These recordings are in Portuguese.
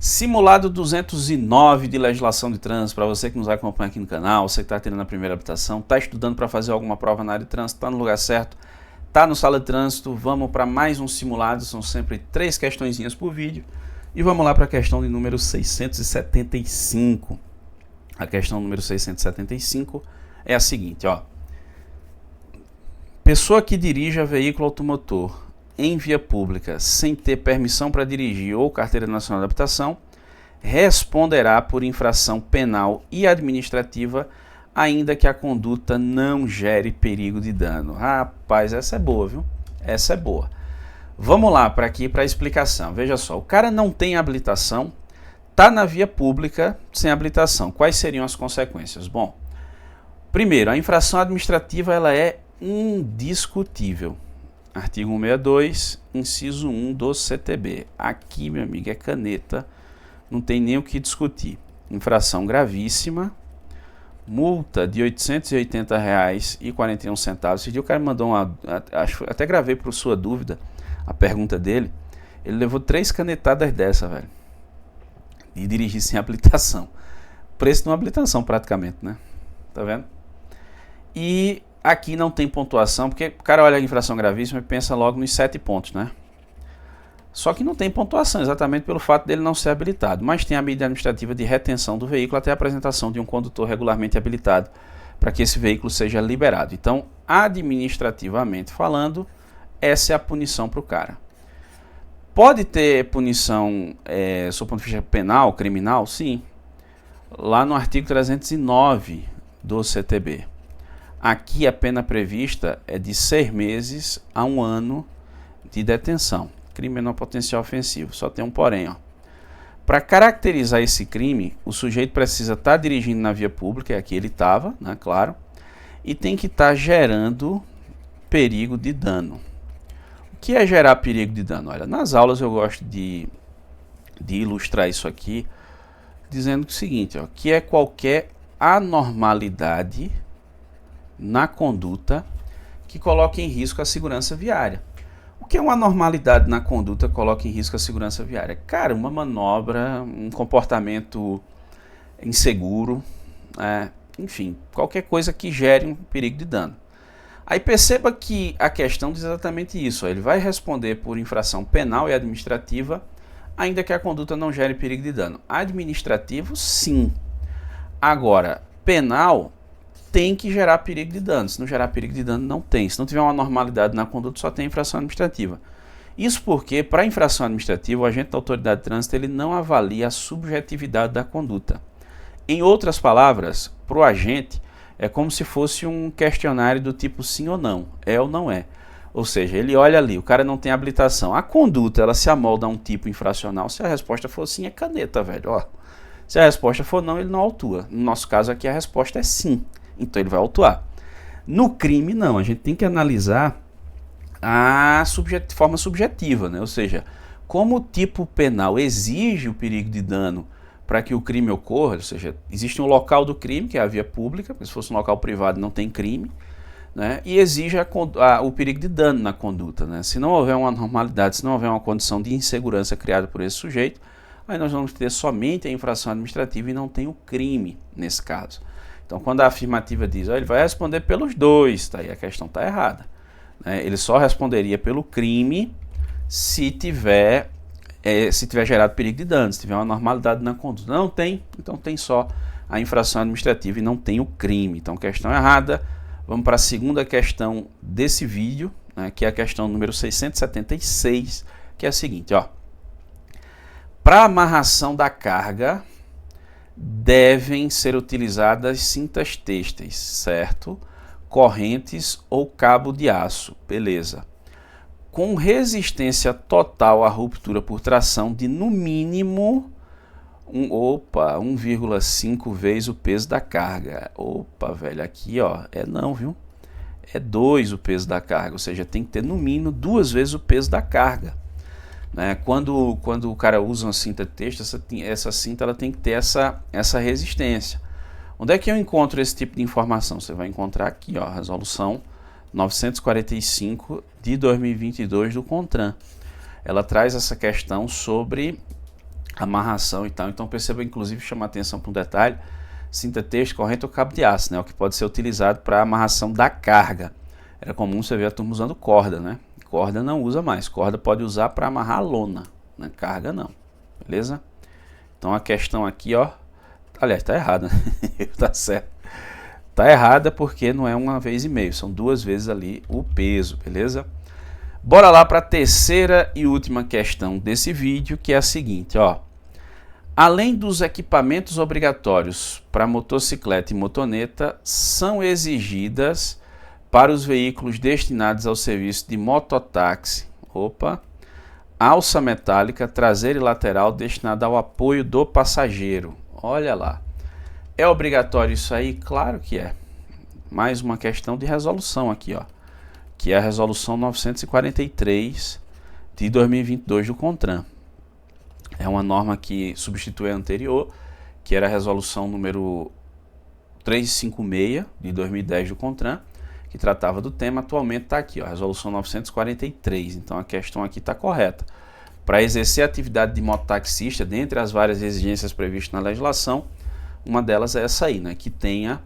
Simulado 209 de legislação de trânsito, para você que nos acompanha aqui no canal, você que está tendo a primeira habilitação, está estudando para fazer alguma prova na área de trânsito, está no lugar certo, está no sala de trânsito, vamos para mais um simulado, são sempre 3 questõezinhas por vídeo, e vamos lá para a questão de número 675. A questão número 675 é a seguinte, ó. Pessoa que dirija veículo automotor em via pública sem ter permissão para dirigir ou carteira nacional de habilitação responderá por infração penal e administrativa, ainda que a conduta não gere perigo de dano. Rapaz, essa é boa, viu? Essa é boa. Vamos lá para aqui para a explicação. Veja só, o cara não tem habilitação, está na via pública sem habilitação. Quais seriam as consequências? Bom, primeiro, a infração administrativa ela é indiscutível. Artigo 162, inciso 1 do CTB. Aqui, meu amigo, é caneta, não tem nem o que discutir. Infração gravíssima, multa de R$ 880,41. Esse dia o cara me mandou até gravei por sua dúvida, a pergunta dele. Ele levou 3 canetadas dessa, velho, de dirigir sem habilitação. Preço de uma habilitação praticamente, né? Tá vendo? E aqui não tem pontuação, porque o cara olha a infração gravíssima e pensa logo nos 7 pontos, né? Só que não tem pontuação, exatamente pelo fato dele não ser habilitado, mas tem a medida administrativa de retenção do veículo até a apresentação de um condutor regularmente habilitado para que esse veículo seja liberado. Então, administrativamente falando, essa é a punição para o cara. Pode ter punição, sob o ponto de vista penal, criminal? Sim. Lá no artigo 309 do CTB. Aqui a pena prevista é de 6 meses a 1 ano de detenção. Crime menor potencial ofensivo. Só tem um porém, ó. Para caracterizar esse crime, o sujeito precisa estar dirigindo na via pública, e aqui ele estava, né, claro, e tem que estar gerando perigo de dano. O que é gerar perigo de dano? Olha, nas aulas eu gosto de ilustrar isso aqui, dizendo o seguinte, ó, que é qualquer anormalidade na conduta que coloque em risco a segurança viária. O que é uma anormalidade na conduta que coloca em risco a segurança viária? Cara, uma manobra, um comportamento inseguro, enfim, qualquer coisa que gere um perigo de dano. Aí perceba que a questão diz exatamente isso, ó, ele vai responder por infração penal e administrativa, ainda que a conduta não gere perigo de dano. Administrativo, sim. Agora, penal tem que gerar perigo de dano. Se não gerar perigo de dano, não tem. Se não tiver uma normalidade na conduta, só tem infração administrativa. Isso porque, para infração administrativa, o agente da autoridade de trânsito ele não avalia a subjetividade da conduta. Em outras palavras, para o agente, é como se fosse um questionário do tipo sim ou não, é ou não é. Ou seja, ele olha ali, o cara não tem habilitação. A conduta, ela se amolda a um tipo infracional. Se a resposta for sim, é caneta, velho. Ó. Se a resposta for não, ele não autua. No nosso caso aqui, a resposta é sim. Então ele vai autuar. No crime, não. A gente tem que analisar a forma subjetiva, né? Ou seja, como o tipo penal exige o perigo de dano para que o crime ocorra, ou seja, existe um local do crime, que é a via pública, porque se fosse um local privado não tem crime, né? E exige o perigo de dano na conduta, né? Se não houver uma normalidade, se não houver uma condição de insegurança criada por esse sujeito, aí nós vamos ter somente a infração administrativa e não tem o crime nesse caso. Então, quando a afirmativa diz, ele vai responder pelos dois, tá aí a questão está errada. Né? Ele só responderia pelo crime se tiver gerado perigo de dano, se tiver uma normalidade na conduta. Não tem, então tem só a infração administrativa e não tem o crime. Então, questão errada. Vamos para a segunda questão desse vídeo, né, que é a questão número 676, que é a seguinte, ó. Para amarração da carga, devem ser utilizadas cintas têxteis, certo? Correntes ou cabo de aço, beleza. Com resistência total à ruptura por tração de no mínimo 1,5 vezes o peso da carga. Opa, velho, aqui ó, não, viu? É 2 o peso da carga, ou seja, tem que ter no mínimo 2 vezes o peso da carga. Né? Quando o cara usa uma cinta têxtil, essa cinta ela tem que ter essa resistência. Onde é que eu encontro esse tipo de informação? Você vai encontrar aqui, ó, a resolução 945 de 2022 do CONTRAN. Ela traz essa questão sobre amarração e tal. Então perceba, inclusive, chamar atenção para um detalhe: cinta têxtil, corrente ou cabo de aço, né? O que pode ser utilizado para amarração da carga. Era comum você ver a turma usando corda, né? Corda não usa mais, corda pode usar para amarrar a lona, né? Carga não, beleza? Então a questão aqui, ó, aliás, tá errada, né? Tá certo. Tá errada porque não é uma vez e meio, são 2 vezes ali o peso, beleza? Bora lá para a terceira e última questão desse vídeo, que é a seguinte, ó. Além dos equipamentos obrigatórios para motocicleta e motoneta, são exigidas para os veículos destinados ao serviço de mototáxi, alça metálica traseira e lateral destinada ao apoio do passageiro. Olha lá. É obrigatório isso aí? Claro que é. Mais uma questão de resolução aqui, ó, que é a resolução 943 de 2022 do CONTRAN. É uma norma que substitui a anterior, que era a resolução número 356 de 2010 do CONTRAN, que tratava do tema. Atualmente está aqui, ó, a resolução 943. Então a questão aqui está correta. Para exercer a atividade de mototaxista, dentre as várias exigências previstas na legislação, uma delas é essa aí, né, que tenha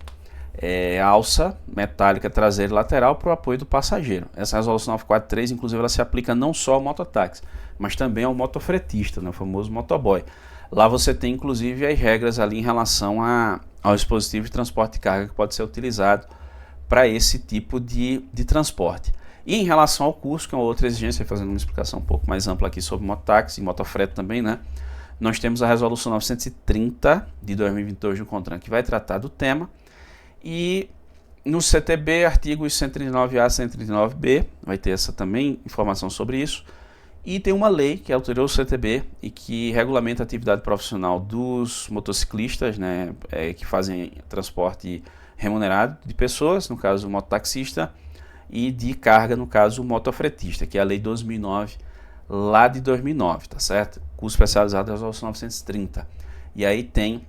alça metálica traseira e lateral para o apoio do passageiro. Essa resolução 943, inclusive, ela se aplica não só ao mototáxi, mas também ao motofretista, né, o famoso motoboy. Lá você tem, inclusive, as regras ali em relação ao dispositivo de transporte de carga que pode ser utilizado para esse tipo de transporte. E em relação ao custo, que é uma outra exigência, fazendo uma explicação um pouco mais ampla aqui sobre mototáxi e motofrete também, né? Nós temos a resolução 930 de 2022 do CONTRAN, que vai tratar do tema. E no CTB, artigos 139A e 139B, vai ter essa também informação sobre isso. E tem uma lei que alterou o CTB e que regulamenta a atividade profissional dos motociclistas, né, que fazem transporte remunerado de pessoas, no caso o mototaxista, e de carga, no caso o motofretista, que é a lei 2009, lá de 2009, tá certo? Curso especializado da resolução 930. E aí tem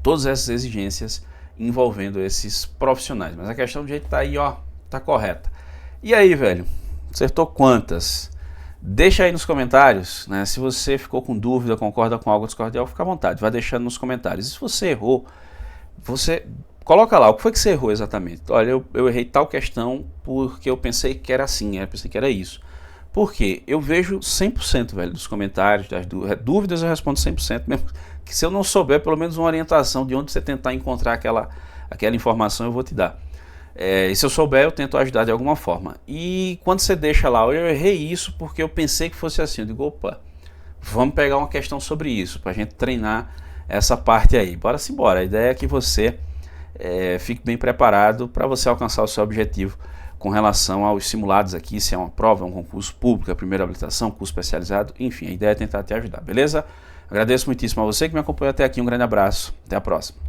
todas essas exigências envolvendo esses profissionais. Mas a questão do jeito tá aí, ó, tá correta. E aí, velho, acertou quantas? Deixa aí nos comentários, né? Se você ficou com dúvida, concorda com algo, discorda de algo, fica à vontade, vai deixando nos comentários. E se você errou, você coloca lá, o que foi que você errou exatamente? Olha, eu errei tal questão porque eu pensei que era assim, eu pensei que era isso. Porque eu vejo 100%, velho, dos comentários, das dúvidas eu respondo 100%, mesmo que se eu não souber pelo menos uma orientação de onde você tentar encontrar aquela informação, eu vou te dar. E se eu souber, eu tento ajudar de alguma forma. E quando você deixa lá, eu errei isso porque eu pensei que fosse assim, eu digo, opa, vamos pegar uma questão sobre isso, pra gente treinar essa parte aí. Bora se embora, a ideia é que você fique bem preparado para você alcançar o seu objetivo com relação aos simulados aqui, se é uma prova, é um concurso público, é a primeira habilitação, curso especializado, enfim, a ideia é tentar te ajudar, beleza? Agradeço muitíssimo a você que me acompanhou até aqui, um grande abraço, até a próxima.